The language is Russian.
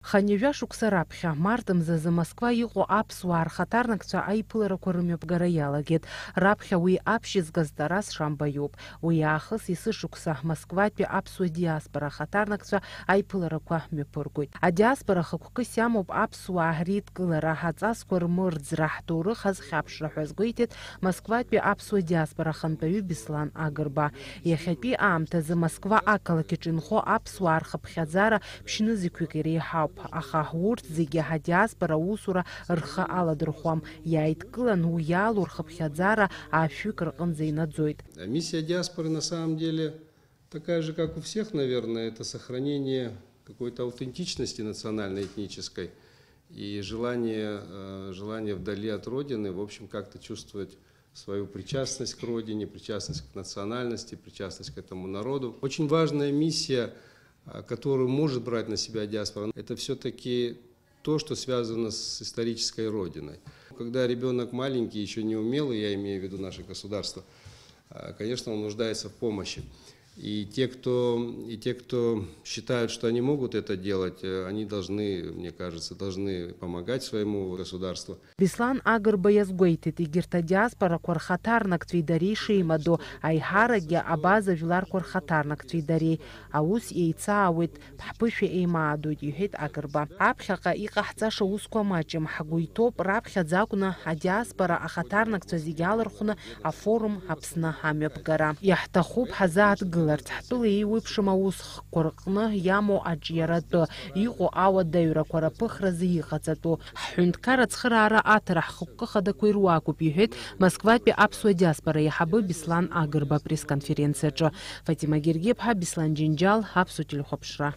Ханижа шуксарапхя мартымзазы Москва иҟоу аԥсуаа рхаҭарнакцәа аиԥыларақәа рымҩаԥгара иалагеит. Раԥхьа уи аԥшьызгаз Тарас Шамба иоуп. Уи аахыс есышықәса Москватәи аԥсуа диаспора ахаҭарнакцәа аиԥыларақәа мҩаԥыргоит. Адиаспора хықәкыс иамоуп аԥсуаа реидкылара, аҵасқәа рмырӡра, ҳҭоурых азхьаԥшра ҳәа азгәеиҭеит Москватәи аԥсуа диаспора ахантәаҩы Беслан Агрба. Иахьатәи аамҭазы Москва ақалақь инхо аԥсуаа рхыԥхьаӡара ԥшьнызқьҩык иреиҳауп. Аха урҭ зегьы ҳадиаспора аусура рхы аладырхәуам. Иааидкылан уи иалоу рхыԥхьаӡара ашәҩык рҟынӡа инаӡоит. Миссия диаспоры на самом деле такая же, как у всех, наверное, это сохранение какой-то аутентичности национально-этнической и желание вдали от родины, в общем, как-то чувствовать свою причастность к родине, причастность к национальности, причастность к этому народу. Очень важная миссия, которую может брать на себя диаспора, это все-таки то, что связано с исторической родиной. Когда ребенок маленький, еще не умелый, я имею в виду наше государство, конечно, он нуждается в помощи. И те, кто считают, что они могут это делать, они должны, мне кажется, помогать своему государству. Беслан Агрба иазгәеиҭеит, егьырҭ адиаспорақәа рхаҭарнакцәеи дареи шеимадоу, аиҳаракгьы абаза жәларқәа рхаҭарнакцәеи дареи. Аус еицаауеит, ҳԥышәа еимаадоит, иҳәеит Агрба. Аԥхьаҟа иҟаҳҵаша усқәа маҷым, ҳгәы иҭоуп раԥхьаӡа акәны адиаспора ахаҭарнакцәа зегьы алархәны афорум Аԥсны амҩаԥгара. Иаҳҭахуп ҳазааҭгыларц, ҳтәыла еиуеиԥшым аусхқәа рҟны иамоу аҿиаратәы, иҟоу ауадаҩрақәа раԥыхразы иҟаҵатәу. Ҳҳәынҭқар ацхыраара аҭара ҳхықәкы хадақәа ируакуп, иҳәеит Москватәи аԥсуа диаспора иаҳабы Беслан Агрба пресс-конференциаҿы. Фатима Гергиԥҳа, Беслан Џьынџьал, Аԥсуа телехәаԥшра.